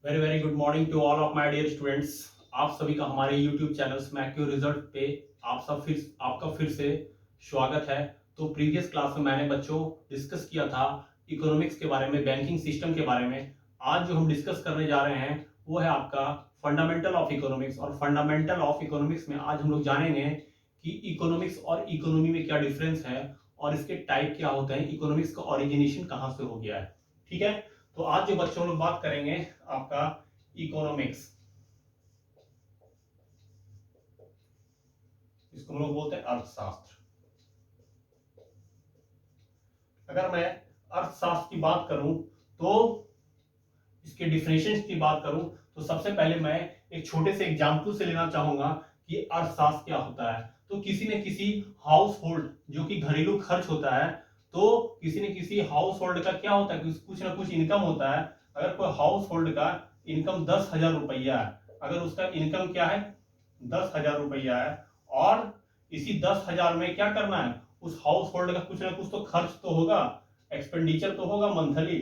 Very very good morning to all of my dear students. आप सभी का हमारे यूट्यूब चैनल मैक्यू रिजल्ट पे आपका फिर से स्वागत है। तो प्रीवियस क्लास में मैंने बच्चों डिस्कस किया था इकोनॉमिक्स के बारे में, बैंकिंग सिस्टम के बारे में। आज जो हम डिस्कस करने जा रहे हैं वो है आपका फंडामेंटल ऑफ इकोनॉमिक्स। और फंडामेंटल ऑफ इकोनॉमिक्स में आज हम लोग जानेंगे कि इकोनॉमिक्स और इकोनॉमी में क्या डिफरेंस है और इसके टाइप क्या होते हैं, इकोनॉमिक्स का ओरिजिनेशन कहाँ से हो गया है। ठीक है, तो आज जो बच्चों लोग बात करेंगे आपका इकोनॉमिक्स, इसको हम लोग बोलते हैं अर्थशास्त्र। अगर मैं अर्थशास्त्र की बात करूं तो इसके डिफिनेशंस की बात करूं तो सबसे पहले मैं एक छोटे से एग्जांपल से लेना चाहूंगा कि अर्थशास्त्र क्या होता है। तो किसी न किसी हाउस होल्ड, जो कि घरेलू खर्च होता है, तो किसी न किसी हाउस होल्ड का क्या होता है, कुछ ना कुछ इनकम होता है। अगर कोई हाउस होल्ड का इनकम 10,000 रुपया है, अगर उसका इनकम क्या है 10,000 रुपया है, और इसी 10,000 में क्या करना है, उस हाउस होल्ड का कुछ ना कुछ तो खर्च तो होगा, एक्सपेंडिचर तो होगा मंथली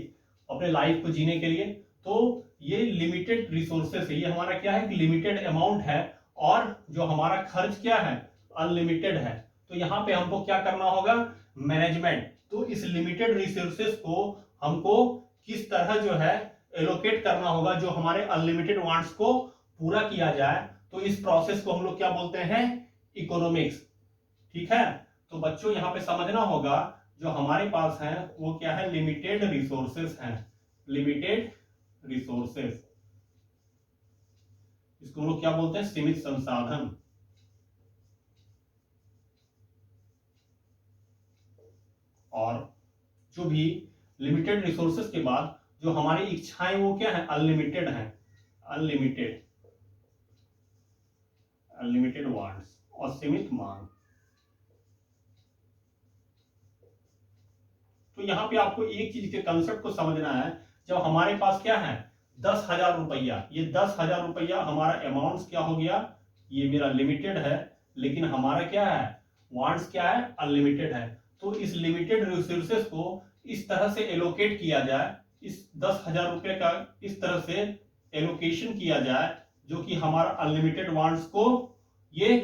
अपने लाइफ को जीने के लिए। तो ये लिमिटेड रिसोर्सेस है, ये हमारा क्या है कि लिमिटेड अमाउंट है, और जो हमारा खर्च क्या है अनलिमिटेड है। तो यहाँ पे हमको क्या करना होगा, मैनेजमेंट। तो इस लिमिटेड रिसोर्सेस को हमको किस तरह जो है एलोकेट करना होगा, जो हमारे अनलिमिटेड वांट्स को पूरा किया जाए। तो इस प्रोसेस को हम लोग क्या बोलते हैं, इकोनॉमिक्स। ठीक है, तो बच्चों यहाँ पे समझना होगा जो हमारे पास है वो क्या है, लिमिटेड रिसोर्सेस हैं, लिमिटेड रिसोर्सेस। इसको हम लोग क्या बोलते हैं, सीमित संसाधन। और जो भी लिमिटेड रिसोर्सेस के बाद जो हमारी इच्छाएं वो क्या है, अनलिमिटेड है, अनलिमिटेड अनलिमिटेड वांट्स और सीमित मांग। तो यहां पे आपको एक चीज के कंसेप्ट को समझना है। जब हमारे पास क्या है 10,000 रुपया, ये 10,000 रुपया हमारा अमाउंट क्या हो गया, ये मेरा लिमिटेड है, लेकिन हमारा क्या है वांट्स क्या है, अनलिमिटेड है। तो इस लिमिटेड रिसोर्सेस को इस तरह से एलोकेट किया जाए, इस 10,000 रुपये का इस तरह से एलोकेशन किया जाए जो कि हमारा अनलिमिटेड वांट्स को ये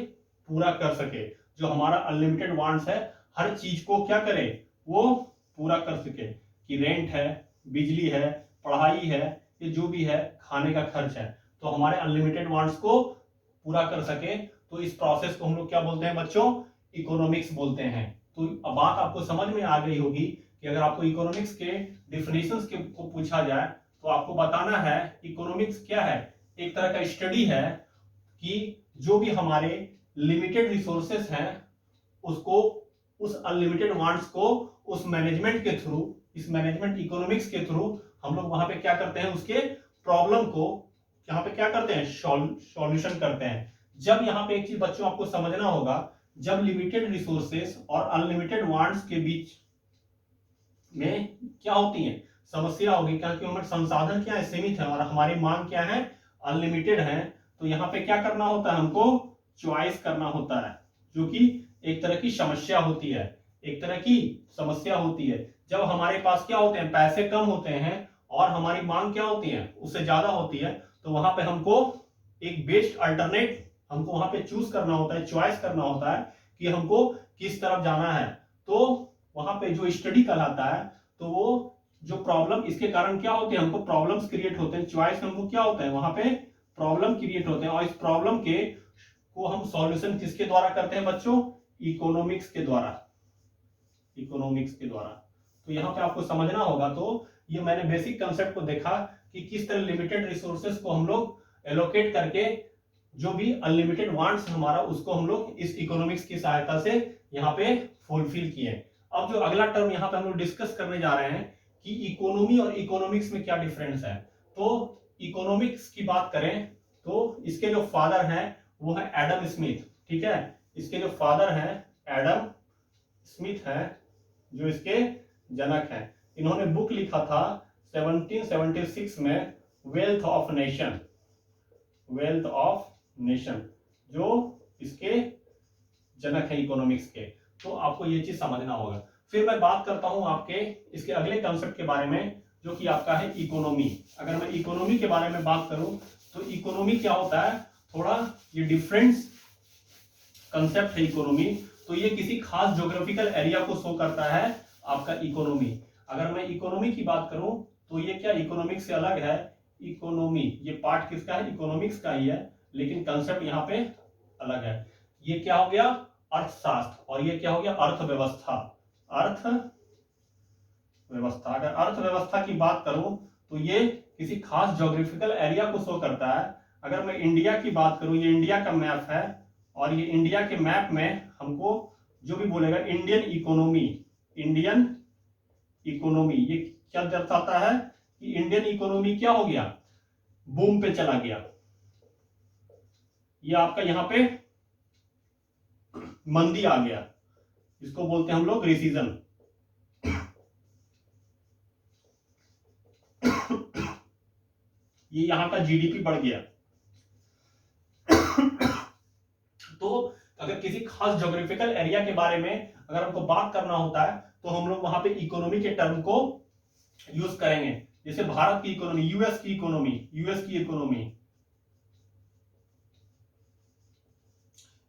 पूरा कर सके। जो हमारा अनलिमिटेड वांट्स है हर चीज को क्या करे, वो पूरा कर सके, कि रेंट है, बिजली है, पढ़ाई है, ये जो भी है खाने का खर्च है, तो हमारे अनलिमिटेड वांट्स को पूरा कर सके। तो इस प्रोसेस को हम लोग क्या बोलते हैं बच्चों, इकोनॉमिक्स बोलते हैं। तो अब बात आपको समझ में आ गई होगी कि अगर आपको इकोनॉमिक्स के डिफिनेशंस के को पूछा जाए तो आपको बताना है इकोनॉमिक्स क्या है। एक तरह का स्टडी है कि जो भी हमारे लिमिटेड रिसोर्सेस हैं उसको, उस अनलिमिटेड वांट्स को उस मैनेजमेंट के थ्रू, इस मैनेजमेंट इकोनॉमिक्स के थ्रू हम लोग वहां पे क्या करते हैं, उसके प्रॉब्लम को यहाँ पे क्या करते हैं, सॉल्यूशन करते हैं। जब यहाँ पे एक चीज बच्चों आपको समझना होगा, जब लिमिटेड रिसोर्सेस और अनलिमिटेड वांट्स के बीच में क्या होती है समस्या होगी, क्योंकि हमारे संसाधन क्या है, सीमित है, और हमारी मांग क्या है, अनलिमिटेड है। तो यहाँ पे क्या करना होता है, हमको चॉइस करना होता है, जो कि एक तरह की समस्या होती है, एक तरह की समस्या होती है। जब हमारे पास क्या होते हैं, पैसे कम होते हैं और हमारी मांग क्या होती है, उससे ज्यादा होती है, तो वहां पे हमको एक बेस्ट अल्टरनेट हमको वहां पे चूज करना होता है, चॉइस करना होता है कि हमको किस तरफ जाना है। तो वहां पे जो स्टडी कहलाता है, तो वो जो प्रॉब्लम, इसके कारण क्या होते हैं, हमको प्रॉब्लम्स क्रिएट होते हैं, चॉइस हमको क्या होता है, वहां पे प्रॉब्लम क्रिएट होते हैं, और इस प्रॉब्लम के को हम सॉल्यूशन किसके द्वारा करते हैं बच्चों, इकोनॉमिक्स के द्वारा, इकोनॉमिक्स के द्वारा। तो यहाँ पे आपको समझना होगा। तो ये मैंने बेसिक कंसेप्ट को देखा कि किस तरह लिमिटेड रिसोर्सेस को हम लोग एलोकेट करके जो भी अनलिमिटेड वांट्स हमारा उसको हम लोग इस इकोनॉमिक्स की सहायता से यहाँ पे फुलफिल किए। अब जो अगला टर्म यहाँ पे हम लोग डिस्कस करने जा रहे हैं कि इकोनॉमी और इकोनॉमिक्स में क्या डिफरेंस है। तो इकोनॉमिक्स की बात करें तो इसके जो फादर हैं वो है एडम स्मिथ। ठीक है, इसके जो फादर हैं एडम स्मिथ हैं, जो इसके जनक हैं। इन्होंने बुक लिखा था 1776 में, wealth of nation, wealth of nation, जो इसके जनक है इकोनॉमिक्स के। तो आपको ये चीज समझना होगा। फिर मैं बात करता हूं आपके इसके अगले कंसेप्ट के बारे में, जो कि आपका है इकोनॉमी। अगर मैं इकोनॉमी के बारे में बात करूं तो इकोनॉमी क्या होता है, थोड़ा ये डिफरेंट कंसेप्ट है इकोनॉमी। तो ये किसी खास ज्योग्राफिकल एरिया को शो करता है आपका इकोनॉमी। अगर मैं इकोनॉमी की बात करूं तो ये क्या इकोनॉमिक्स से अलग है। इकोनॉमी ये पार्ट किसका है, इकोनॉमिक्स का ही है, लेकिन कंसेप्ट यहाँ पे अलग है। ये क्या हो गया, अर्थशास्त्र, और ये क्या हो गया, अर्थव्यवस्था। अर्थव्यवस्था, अगर अर्थव्यवस्था की बात करूं तो ये किसी खास ज्योग्राफिकल एरिया को शो करता है। अगर मैं इंडिया की बात करूं, ये इंडिया का मैप है, और ये इंडिया के मैप में हमको जो भी बोलेगा इंडियन इकोनॉमी, इंडियन इकोनॉमी ये क्या दर्शाता है कि इंडियन इकोनॉमी क्या हो गया, बूम पे चला गया। ये आपका यहां पे मंदी आ गया, इसको बोलते हैं हम लोग रिसीजन। ये यहां का जीडीपी बढ़ गया। तो अगर किसी खास ज्योग्राफिकल एरिया के बारे में अगर हमको बात करना होता है तो हम लोग वहां पे इकोनॉमी के टर्म को यूज करेंगे। जैसे भारत की इकोनॉमी, यूएस की इकोनॉमी,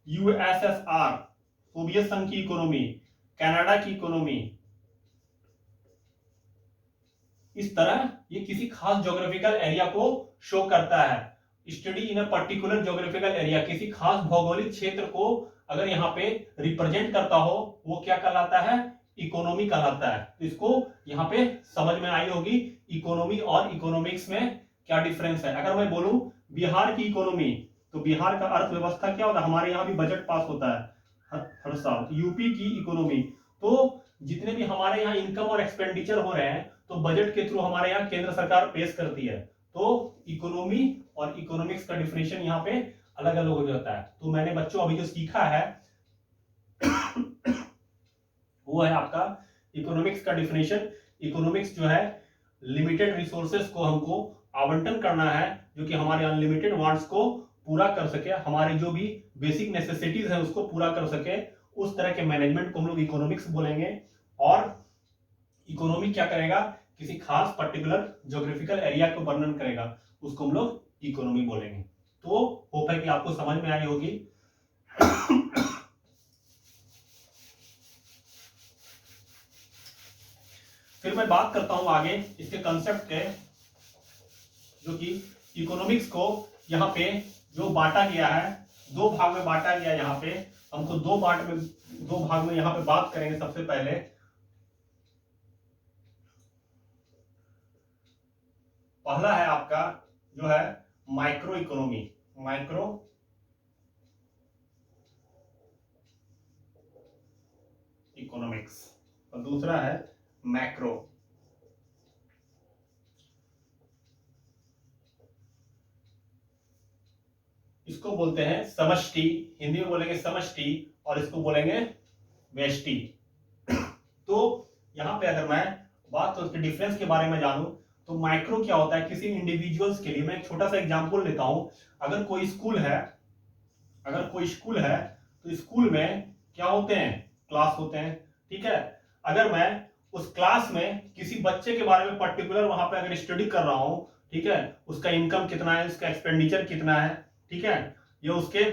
यूएसएसआर सोवियत संघ की इकोनॉमी, कनाडा की इकोनॉमी। इस तरह ये किसी खास ज्योग्राफिकल एरिया को शो करता है। Study in a particular geographical area, किसी खास भौगोलिक क्षेत्र को अगर यहाँ पे रिप्रेजेंट करता हो वो क्या कहलाता है, इकोनॉमी कहलाता है। तो इसको यहाँ पे समझ में आई होगी इकोनॉमी और इकोनॉमिक्स में क्या डिफरेंस है। अगर मैं बोलूं बिहार की इकोनॉमी, तो बिहार का अर्थव्यवस्था क्या होता है, हमारे यहाँ भी बजट पास होता है हर साल। यूपी की इकोनॉमी, तो जितने भी हमारे यहाँ इनकम और एक्सपेंडिचर हो रहे हैं तो बजट के थ्रू हमारे यहाँ केंद्र सरकार पेश करती है। तो इकोनॉमी और इकोनॉमिक्स का डिफिनेशन यहाँ पे अलग अलग हो जाता है। तो मैंने बच्चों अभी जो सीखा है वो है आपका इकोनॉमिक्स का डिफिनेशन। इकोनॉमिक्स जो है लिमिटेड रिसोर्सेस को हमको आवंटन करना है जो कि हमारे अनलिमिटेड वांट्स को पूरा कर सके, हमारे जो भी बेसिक नेसेसिटीज है उसको पूरा कर सके, उस तरह के मैनेजमेंट को हम लोग इकोनॉमिक्स बोलेंगे। और इकोनॉमी क्या करेगा, किसी खास पर्टिकुलर ज्योग्राफिकल एरिया को वर्णन करेगा, उसको हम लोग इकोनॉमी बोलेंगे। तो होप है कि आपको समझ में आई होगी। फिर मैं बात करता हूं आगे इसके कंसेप्ट के, जो कि इकोनॉमिक्स को यहाँ पे जो बांटा गया है, दो भाग में बांटा गया। यहाँ पे हमको दो भाग में यहाँ पे बात करेंगे। सबसे पहले पहला है आपका जो है माइक्रो इकोनॉमी, माइक्रो इकोनॉमिक्स, और दूसरा है मैक्रो। इसको बोलते हैं समष्टि, हिंदी में बोलेंगे समष्टि, और इसको बोलेंगे व्यष्टि। तो यहां पे अगर मैं बात तो उसके डिफरेंस के बारे में जानूं तो माइक्रो क्या होता है, किसी इंडिविजुअल्स के लिए। मैं एक छोटा सा एग्जांपल लेता हूं। अगर कोई स्कूल है तो स्कूल में क्या होते हैं, क्लास होते हैं, ठीक है। अगर मैं उस क्लास में किसी बच्चे के बारे में पर्टिकुलर वहां पे अगर स्टडी कर रहा हूं, ठीक है, उसका इनकम कितना है, उसका एक्सपेंडिचर कितना है, ठीक है, ये उसके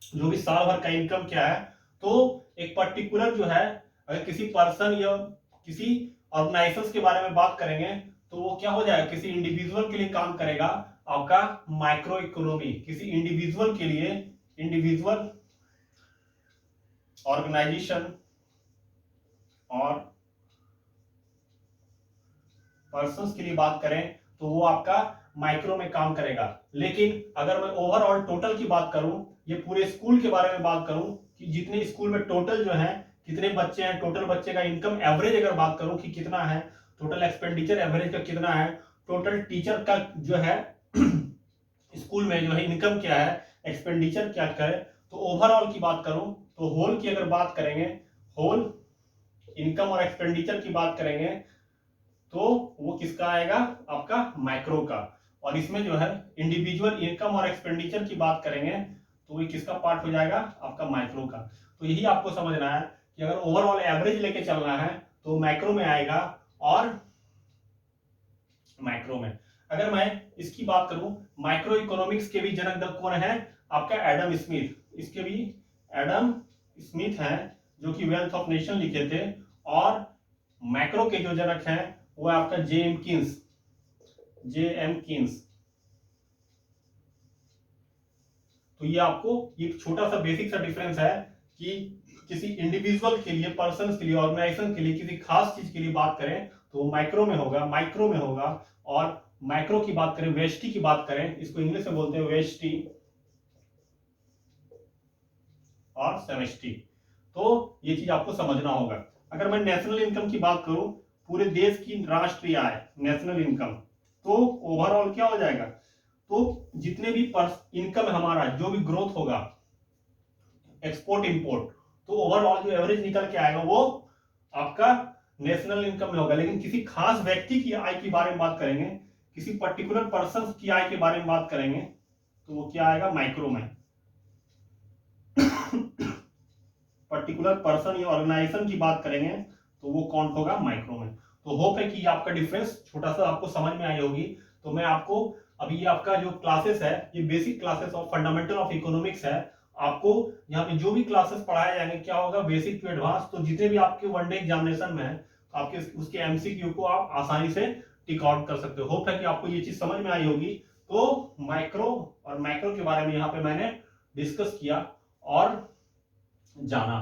जो भी साल भर का इनकम क्या है, तो एक पर्टिकुलर जो है अगर किसी पर्सन या किसी ऑर्गेनाइजेशन के बारे में बात करेंगे तो वो क्या हो जाएगा, किसी इंडिविजुअल के लिए काम करेगा आपका माइक्रो इकोनॉमी। किसी इंडिविजुअल के लिए, इंडिविजुअल ऑर्गेनाइजेशन और पर्संस के लिए बात करें तो वो आपका माइक्रो में काम करेगा। लेकिन अगर मैं ओवरऑल टोटल की बात करूं, ये पूरे स्कूल के बारे में बात करूं कि जितने स्कूल में टोटल जो है कितने बच्चे हैं, टोटल बच्चे का इनकम एवरेज अगर बात करूं कि कितना है, टोटल एक्सपेंडिचर एवरेज का कितना है, टोटल टीचर का जो है स्कूल में जो है इनकम क्या है, एक्सपेंडिचर क्या करे, तो ओवरऑल की बात करूं तो होल की अगर बात करेंगे, होल इनकम और एक्सपेंडिचर की बात करेंगे तो वो किसका आएगा, आपका माइक्रो का। और इसमें जो है इंडिविजुअल इनकम और एक्सपेंडिचर की बात करेंगे तो ये किसका पार्ट हो जाएगा, आपका माइक्रो का। तो यही आपको समझना है कि अगर ओवरऑल एवरेज लेके चलना है तो माइक्रो में आएगा, और माइक्रो में। अगर मैं इसकी बात करूं, माइक्रो इकोनॉमिक्स के भी जनक कौन है? आपका एडम स्मिथ। इसके भी एडम स्मिथ हैं, जो कि वेल्थ ऑफ नेशन लिखे थे। और मैक्रो के जो जनक हैं वो आपका जे एम किन्स। तो ये आपको एक छोटा सा बेसिक सा डिफरेंस है कि किसी इंडिविजुअल के लिए, पर्सन के लिए, ऑर्गेनाइजेशन के लिए, किसी खास चीज के लिए बात करें तो वो माइक्रो में होगा। और माइक्रो की बात करें, वेस्टी की बात करें, इसको इंग्लिश में बोलते हैं वेस्टी और सेमेस्टी। तो ये चीज आपको समझना होगा। अगर मैं नेशनल इनकम की बात करूं, पूरे देश की राष्ट्रीय आय, नेशनल इनकम, तो ओवरऑल क्या हो जाएगा? तो जितने भी इनकम है हमारा, जो भी ग्रोथ होगा, एक्सपोर्ट इंपोर्ट, तो ओवरऑल जो एवरेज निकल के आएगा वो आपका नेशनल इनकम में होगा। लेकिन किसी खास व्यक्ति की आय के बारे में बात करेंगे, किसी पर्टिकुलर पर्सन की आय के बारे में बात करेंगे, तो वो क्या आएगा? माइक्रो में। पर्टिकुलर पर्सन या ऑर्गेनाइजेशन की बात करेंगे तो वो काउंट होगा माइक्रो में। तो होप है कि आपका डिफरेंस छोटा सा आपको समझ में आई होगी। तो मैं आपको अभी, ये आपका जो क्लासेस है, ये basic classes of fundamental of economics है। आपको यहाँ पे जो भी क्लासेस पढ़ाए जाएंगे क्या होगा? Basic to advance. तो जितने भी आपके वनडे एग्जामिनेशन में है, आपके उसके एमसीक्यू को आप आसानी से टिक आउट कर सकते हो। होप है कि आपको ये चीज समझ में आई होगी। तो माइक्रो और मैक्रो के बारे में यहाँ पे मैंने डिस्कस किया और जाना।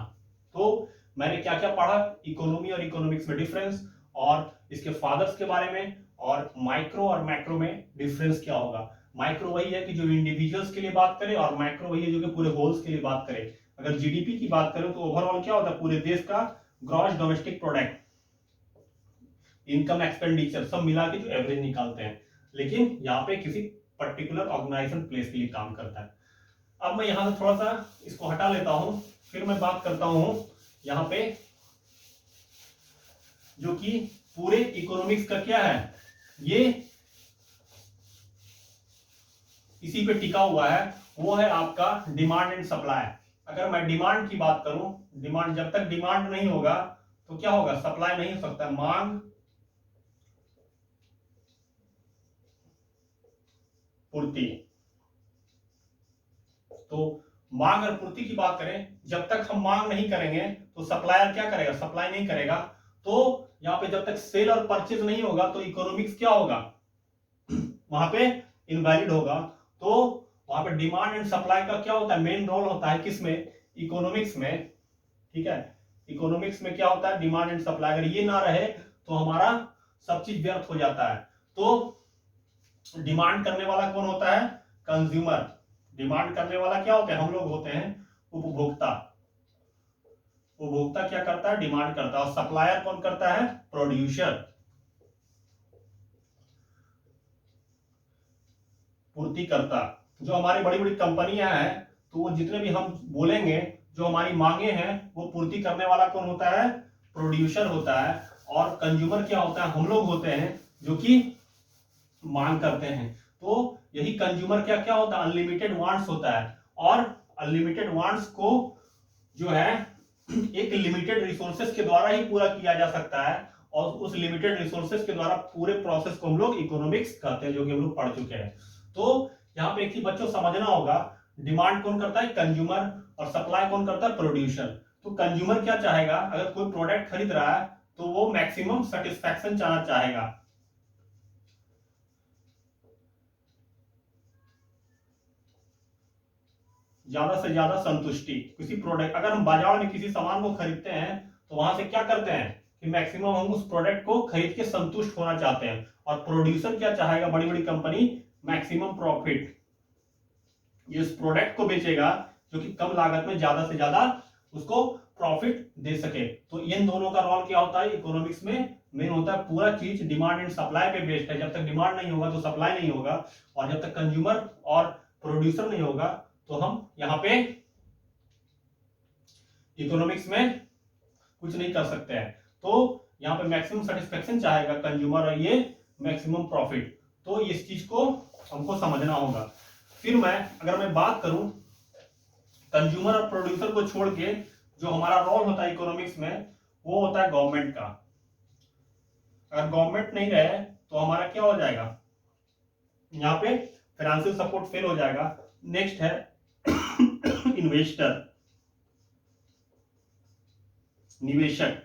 तो मैंने क्या क्या पढ़ा, इकोनॉमी और इकोनॉमिक्स में डिफरेंस, और इसके फादर्स के बारे में, और माइक्रो और मैक्रो में डिफरेंस क्या होगा। माइक्रो वही है कि जो इंडिविजुअल्स के लिए बात करे, और मैक्रो वही है जो कि पूरे होल्स के लिए बात करे। अगर जीडीपी की बात करें तो ओवरऑल क्या होता है? पूरे देश का gross domestic product, income, expenditure सब मिला के जो एवरेज निकालते हैं। लेकिन यहाँ पे किसी पर्टिकुलर ऑर्गेनाइजेशन प्लेस के लिए काम करता है। अब मैं यहां से थोड़ा सा इसको हटा लेता हूं, फिर मैं बात करता हूं यहां पे जो कि पूरे इकोनॉमिक्स का क्या है, ये इसी पे टिका हुआ है। वो है आपका डिमांड एंड सप्लाई। अगर मैं डिमांड की बात करूं, डिमांड, जब तक डिमांड नहीं होगा तो क्या होगा? सप्लाई नहीं हो सकता। मांग, पूर्ति। तो मांग और पूर्ति की बात करें, जब तक हम मांग नहीं करेंगे तो सप्लायर क्या करेगा? सप्लाई नहीं करेगा। तो यहाँ पे जब तक सेल और परचेज नहीं होगा तो इकोनॉमिक्स क्या होगा? वहां पे इनवैलिड होगा। तो वहां पे डिमांड एंड सप्लाई का क्या होता है? मेन रोल होता है किसमें? इकोनॉमिक्स में। ठीक है, इकोनॉमिक्स में क्या होता है? Demand and supply. अगर ये ना रहे तो हमारा सब चीज व्यर्थ हो जाता है। तो डिमांड करने वाला कौन होता है? कंज्यूमर। डिमांड करने वाला क्या होता है? हम लोग होते हैं उपभोक्ता। उपभोक्ता क्या करता है? डिमांड करता है। और सप्लायर कौन करता है? प्रोड्यूसर, पूर्ति करता। जो हमारी बड़ी बड़ी कंपनियां हैं, तो वो जितने भी हम बोलेंगे, जो हमारी मांगे हैं, वो पूर्ति करने वाला कौन होता है? प्रोड्यूसर होता है। और कंज्यूमर क्या होता है? हम लोग होते हैं जो कि मांग करते हैं। तो यही कंज्यूमर क्या क्या होता है? अनलिमिटेड वांट्स होता है। और अनलिमिटेड वांट्स को जो है एक लिमिटेड रिसोर्सेज के द्वारा ही पूरा किया जा सकता है। और उस लिमिटेड रिसोर्सेज के द्वारा पूरे प्रोसेस को हम लोग इकोनॉमिक्स कहते हैं, जो कि हम लोग पढ़ चुके हैं। तो यहाँ पे एक चीज बच्चों समझना होगा, डिमांड कौन करता है? कंज्यूमर। और सप्लाई कौन करता है? प्रोड्यूसर। तो कंज्यूमर क्या चाहेगा? अगर कोई प्रोडक्ट खरीद रहा है तो वो मैक्सिमम सेटिस्फैक्शन चाहना चाहेगा। ज्यादा से ज्यादा संतुष्टि। किसी प्रोडक्ट, अगर हम बाजार में किसी सामान को खरीदते हैं तो वहां से क्या करते हैं कि मैक्सिमम हम उस प्रोडक्ट को खरीद के संतुष्ट होना चाहते हैं। और प्रोड्यूसर क्या चाहेगा? बड़ी बड़ी कंपनी मैक्सिमम प्रॉफिट। ये उस प्रोडक्ट को बेचेगा जो कि कम लागत में ज्यादा से ज्यादा उसको प्रॉफिट दे सके। तो इन दोनों का रोल क्या होता है इकोनॉमिक्स में? मेन होता है पूरा चीज डिमांड एंड सप्लाई पे बेस्ड है। जब तक डिमांड नहीं होगा तो सप्लाई नहीं होगा, और जब तक कंज्यूमर और प्रोड्यूसर नहीं होगा तो हम यहाँ पे इकोनॉमिक्स में कुछ नहीं कर सकते हैं। तो यहाँ पे मैक्सिमम सेटिस्फेक्शन चाहेगा कंज्यूमर, और ये मैक्सिमम प्रॉफिट। तो इस चीज को हमको समझना होगा। फिर अगर मैं बात करूं कंज्यूमर और प्रोड्यूसर को छोड़ के, जो हमारा रोल होता है इकोनॉमिक्स में, वो होता है गवर्नमेंट का। अगर गवर्नमेंट नहीं रहे तो तो हमारा क्या हो जाएगा, यहाँ पे फाइनेंशियल सपोर्ट फेल हो जाएगा। नेक्स्ट है इन्वेस्टर, निवेशक।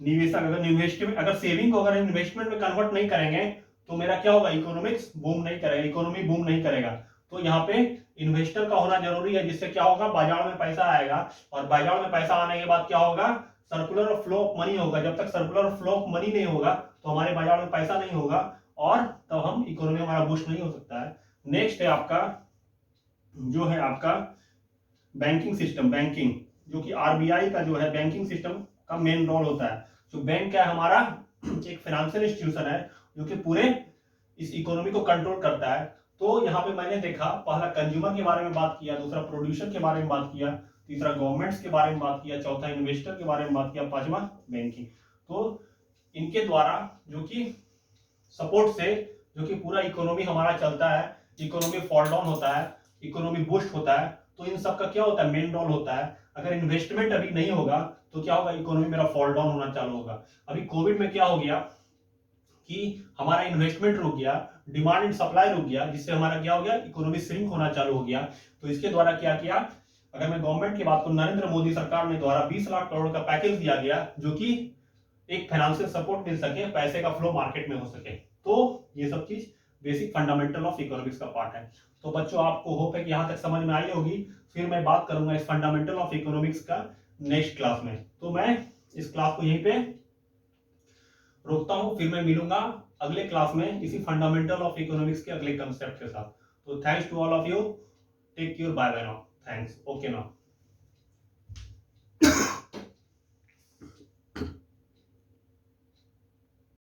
निवेशक अगर सेविंग को अगर इन्वेस्टमेंट में कन्वर्ट नहीं करेंगे तो मेरा क्या होगा, इकोनॉमिक्स बूम नहीं करेगा, इकोनॉमी बूम नहीं करेगा। तो यहाँ पे इन्वेस्टर का होना जरूरी है, जिससे क्या होगा, बाजार में पैसा आएगा, और बाजार में पैसा आने के बाद क्या होगा, सर्कुलर फ्लो ऑफ मनी होगा। जब तक सर्कुलर फ्लो ऑफ मनी नहीं होगा तो हमारे बाजार में पैसा नहीं होगा, और तब हम इकोनॉमी हमारा बूस्ट नहीं हो सकता है। नेक्स्ट है आपका जो है आपका बैंकिंग सिस्टम, बैंकिंग, जो कि आरबीआई का जो है बैंकिंग सिस्टम का मेन रोल होता है। जो बैंक क्या है हमारा, एक फाइनेंशियल इंस्टीट्यूशन है जो कि पूरे इस इकोनॉमी को कंट्रोल करता है। तो यहाँ पे मैंने देखा, पहला कंज्यूमर के बारे में बात किया, दूसरा प्रोड्यूसर के बारे में बात किया, तीसरा गवर्नमेंट्स के बारे में बात किया, चौथा इन्वेस्टर के बारे में बात किया, पांचवा बैंकिंग। तो इनके द्वारा जो कि सपोर्ट से जो कि पूरा इकोनॉमी हमारा चलता है, इकोनॉमी फॉल डाउन होता है, इकोनॉमी बूस्ट होता है। तो इन सब का क्या होता है, मेन रोल होता है। अगर इन्वेस्टमेंट अभी नहीं होगा तो क्या होगा, इकोनॉमी मेरा फॉल डाउन होना चालू होगा। अभी कोविड में क्या हो गया कि हमारा इन्वेस्टमेंट रुक गया, डिमांड एंड सप्लाई रुक गया, जिससे हमारा क्या हो गया, इकोनॉमी श्रिंक होना चालू हो गया। तो इसके द्वारा क्या किया, अगर मैं गवर्नमेंट की बात करूं, नरेंद्र मोदी सरकार ने द्वारा 20 लाख करोड़ का पैकेज दिया गया, जो कि एक फाइनेंशियल सपोर्ट मिल सके, पैसे का फ्लो मार्केट में हो सके। तो ये सब चीज बेसिक फंडामेंटल ऑफ इकोनॉमिक्स का पार्ट है। तो बच्चों, आपको होप है कि यहां तक समझ में आई होगी। फिर मैं बात करूंगा इस फंडामेंटल ऑफ इकोनॉमिक्स का नेक्स्ट क्लास में। तो मैं इस क्लास को यहीं पे रोकता हूं, फिर मैं मिलूंगा अगले क्लास में इसी फंडामेंटल ऑफ इकोनॉमिक्स के अगले कंसेप्ट के साथ। तो thanks to all of you, take care, bye bye now, thanks, okay now.